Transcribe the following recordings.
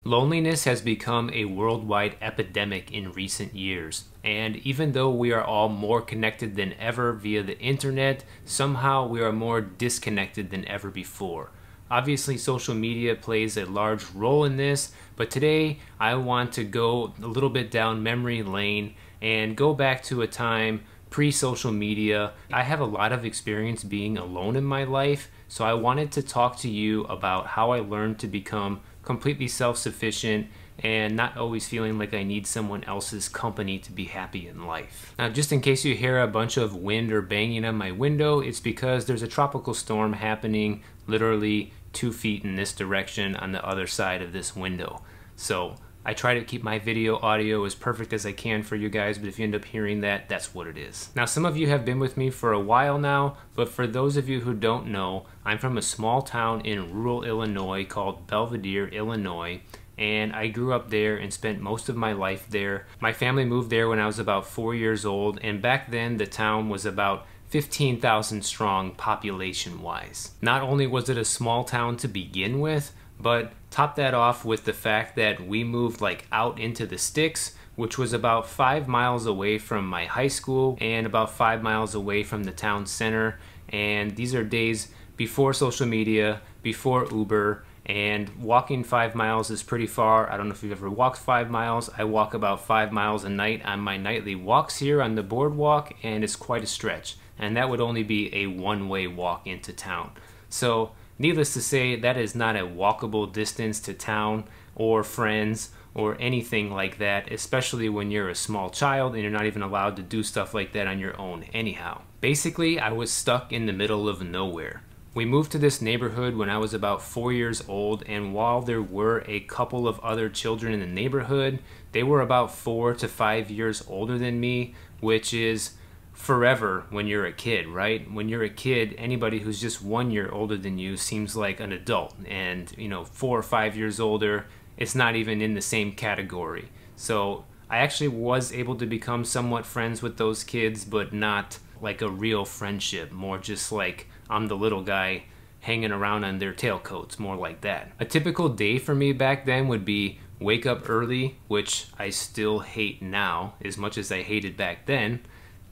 Loneliness has become a worldwide epidemic in recent years, and even though we are all more connected than ever via the internet, somehow we are more disconnected than ever before. Obviously, social media plays a large role in this, but today I want to go a little bit down memory lane and go back to a time pre-social media. I have a lot of experience being alone in my life, so I wanted to talk to you about how I learned to become completely self-sufficient and not always feeling like I need someone else's company to be happy in life. Now, just in case you hear a bunch of wind or banging on my window, it's because there's a tropical storm happening literally 2 feet in this direction on the other side of this window. So I try to keep my video audio as perfect as I can for you guys, but if you end up hearing that, that's what it is. Now, some of you have been with me for a while now, but for those of you who don't know, I'm from a small town in rural Illinois called Belvidere, Illinois, and I grew up there and spent most of my life there. My family moved there when I was about 4 years old, and back then the town was about 15,000 strong population-wise. Not only was it a small town to begin with, but top that off with the fact that we moved like out into the sticks, which was about 5 miles away from my high school and about 5 miles away from the town center. And these are days before social media, before Uber, and walking 5 miles is pretty far. I don't know if you've ever walked 5 miles. I walk about 5 miles a night on my nightly walks here on the boardwalk, and it's quite a stretch. And that would only be a one-way walk into town. So needless to say, that is not a walkable distance to town or friends or anything like that, especially when you're a small child and you're not even allowed to do stuff like that on your own anyhow. Basically, I was stuck in the middle of nowhere. We moved to this neighborhood when I was about 4 years old, and while there were a couple of other children in the neighborhood, they were about 4 to 5 years older than me, which is forever when you're a kid, right? When you're a kid, anybody who's just 1 year older than you seems like an adult, and 4 or 5 years older, it's not even in the same category. So I actually was able to become somewhat friends with those kids, but not like a real friendship, more just like I'm the little guy hanging around on their tailcoats, more like that. A typical day for me back then would be wake up early, which I still hate now as much as I hated back then,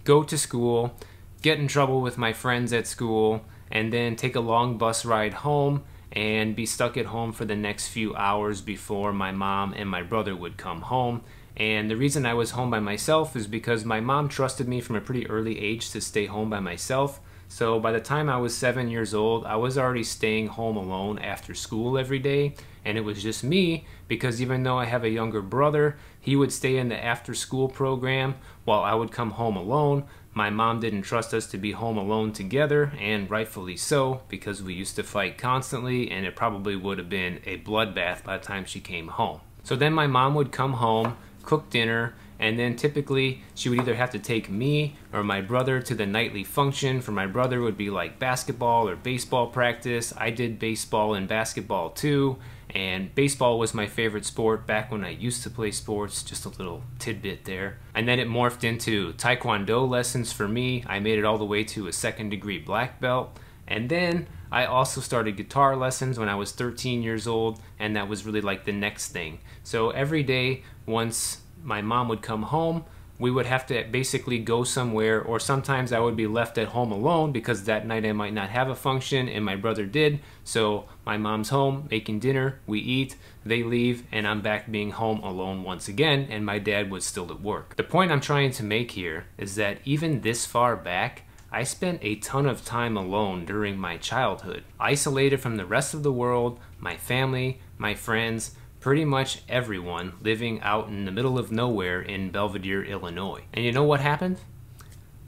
go to school, get in trouble with my friends at school, and then take a long bus ride home and be stuck at home for the next few hours before my mom and my brother would come home. And the reason I was home by myself is because my mom trusted me from a pretty early age to stay home by myself. So by the time I was 7 years old, I was already staying home alone after school every day. And it was just me, because even though I have a younger brother, he would stay in the after school program while I would come home alone. My mom didn't trust us to be home alone together, and rightfully so, because we used to fight constantly, and it probably would have been a bloodbath by the time she came home. So then my mom would come home, cook dinner, and then typically she would either have to take me or my brother to the nightly function. For my brother, it would be like basketball or baseball practice. I did baseball and basketball too, and baseball was my favorite sport back when I used to play sports. Just a little tidbit there. And then it morphed into taekwondo lessons for me. I made it all the way to a 2nd degree black belt. And then I also started guitar lessons when I was 13 years old, and that was really like the next thing. So every day, once my mom would come home, we would have to basically go somewhere, or sometimes I would be left at home alone because that night I might not have a function and my brother did. So my mom's home making dinner, we eat, they leave, and I'm back being home alone once again, and my dad was still at work. The point I'm trying to make here is that even this far back, I spent a ton of time alone during my childhood, isolated from the rest of the world, my family, my friends, pretty much everyone, living out in the middle of nowhere in Belvidere, Illinois. And you know what happened?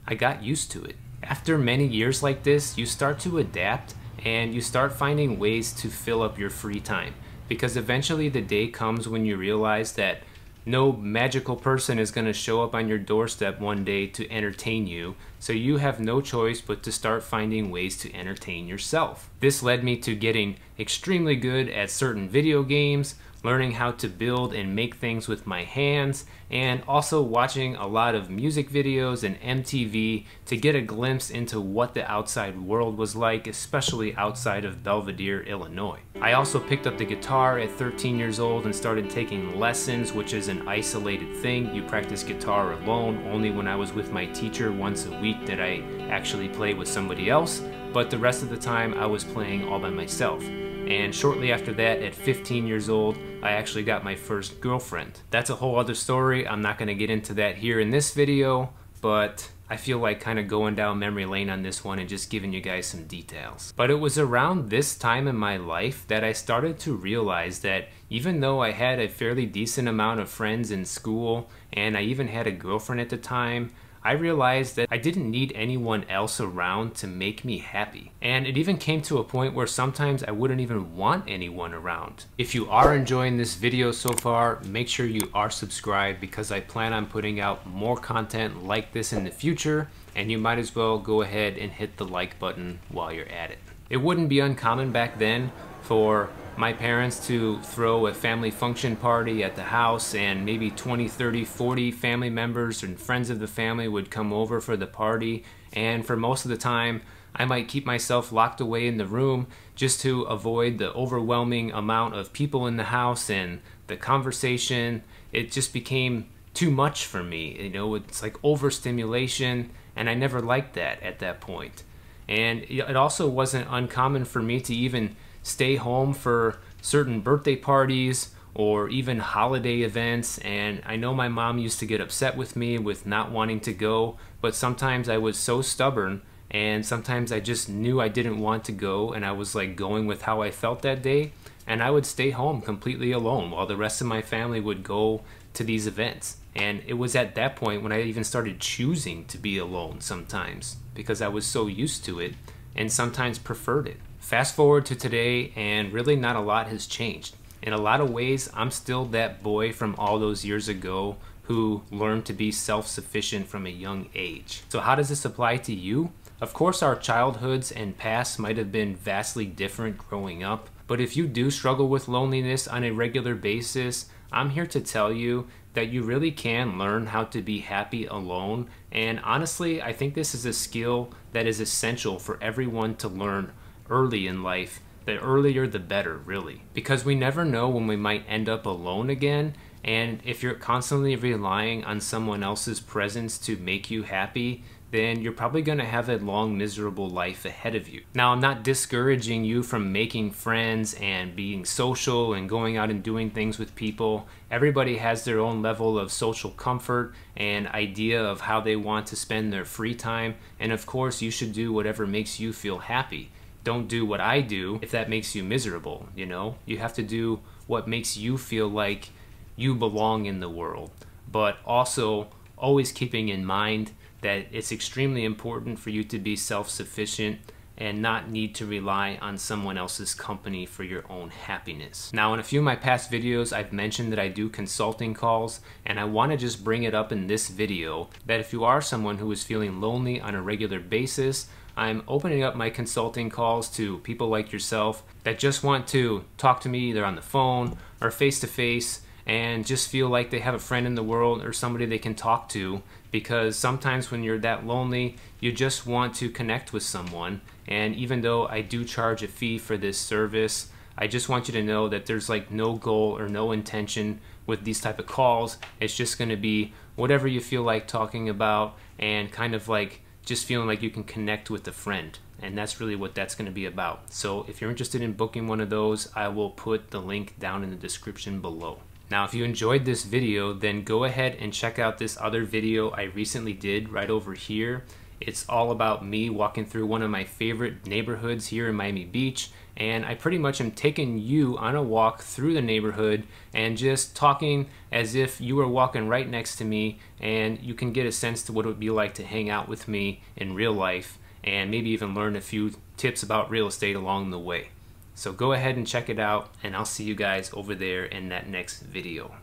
I got used to it. After many years like this, you start to adapt and you start finding ways to fill up your free time, because eventually the day comes when you realize that no magical person is going to show up on your doorstep one day to entertain you. so you have no choice but to start finding ways to entertain yourself. This led me to getting extremely good at certain video games, learning how to build and make things with my hands, and also watching a lot of music videos and MTV to get a glimpse into what the outside world was like, especially outside of Belvidere, Illinois. I also picked up the guitar at 13 years old and started taking lessons, which is an isolated thing. You practice guitar alone. Only when I was with my teacher once a week did I actually play with somebody else, but the rest of the time I was playing all by myself. And shortly after that, at 15 years old, I actually got my first girlfriend. That's a whole other story. I'm not gonna get into that here in this video, but I feel like kind of going down memory lane on this one and just giving you guys some details. But it was around this time in my life that I started to realize that even though I had a fairly decent amount of friends in school, and I even had a girlfriend at the time, I realized that I didn't need anyone else around to make me happy. And it even came to a point where sometimes I wouldn't even want anyone around. If you are enjoying this video so far, make sure you are subscribed, because I plan on putting out more content like this in the future, and you might as well go ahead and hit the like button while you're at it. It wouldn't be uncommon back then for my parents to throw a family function party at the house, and maybe 20, 30, 40 family members and friends of the family would come over for the party, and for most of the time I might keep myself locked away in the room just to avoid the overwhelming amount of people in the house and the conversation. It just became too much for me, you know. It's like overstimulation, and I never liked that at that point. And it also wasn't uncommon for me to even stay home for certain birthday parties or even holiday events, and I know my mom used to get upset with me with not wanting to go, but sometimes I was so stubborn, and sometimes I just knew I didn't want to go, and I was like going with how I felt that day, and I would stay home completely alone while the rest of my family would go to these events. And it was at that point when I even started choosing to be alone sometimes, because I was so used to it and sometimes preferred it. Fast forward to today, and really not a lot has changed. In a lot of ways, I'm still that boy from all those years ago who learned to be self-sufficient from a young age. So how does this apply to you? Of course, our childhoods and pasts might have been vastly different growing up, but if you do struggle with loneliness on a regular basis, I'm here to tell you that you really can learn how to be happy alone. And honestly, I think this is a skill that is essential for everyone to learn early in life. The earlier the better, really, because we never know when we might end up alone again. And if you're constantly relying on someone else's presence to make you happy, then you're probably going to have a long, miserable life ahead of you. Now, I'm not discouraging you from making friends and being social and going out and doing things with people. Everybody has their own level of social comfort and idea of how they want to spend their free time, and of course you should do whatever makes you feel happy. Don't do what I do if that makes you miserable, you know? You have to do what makes you feel like you belong in the world, but also always keeping in mind that it's extremely important for you to be self-sufficient and not need to rely on someone else's company for your own happiness. Now, in a few of my past videos, I've mentioned that I do consulting calls, and I want to just bring it up in this video that if you are someone who is feeling lonely on a regular basis, I'm opening up my consulting calls to people like yourself that just want to talk to me either on the phone or face-to-face and just feel like they have a friend in the world or somebody they can talk to, because sometimes when you're that lonely, you just want to connect with someone. And even though I do charge a fee for this service, I just want you to know that there's like no goal or no intention with these type of calls. It's just going to be whatever you feel like talking about, and kind of like just feeling like you can connect with a friend. And that's really what that's going to be about. So if you're interested in booking one of those, I will put the link down in the description below. Now, if you enjoyed this video, then go ahead and check out this other video I recently did right over here. It's all about me walking through one of my favorite neighborhoods here in Miami Beach, and I pretty much am taking you on a walk through the neighborhood and just talking as if you were walking right next to me, and you can get a sense to what it would be like to hang out with me in real life and maybe even learn a few tips about real estate along the way. So go ahead and check it out, and I'll see you guys over there in that next video.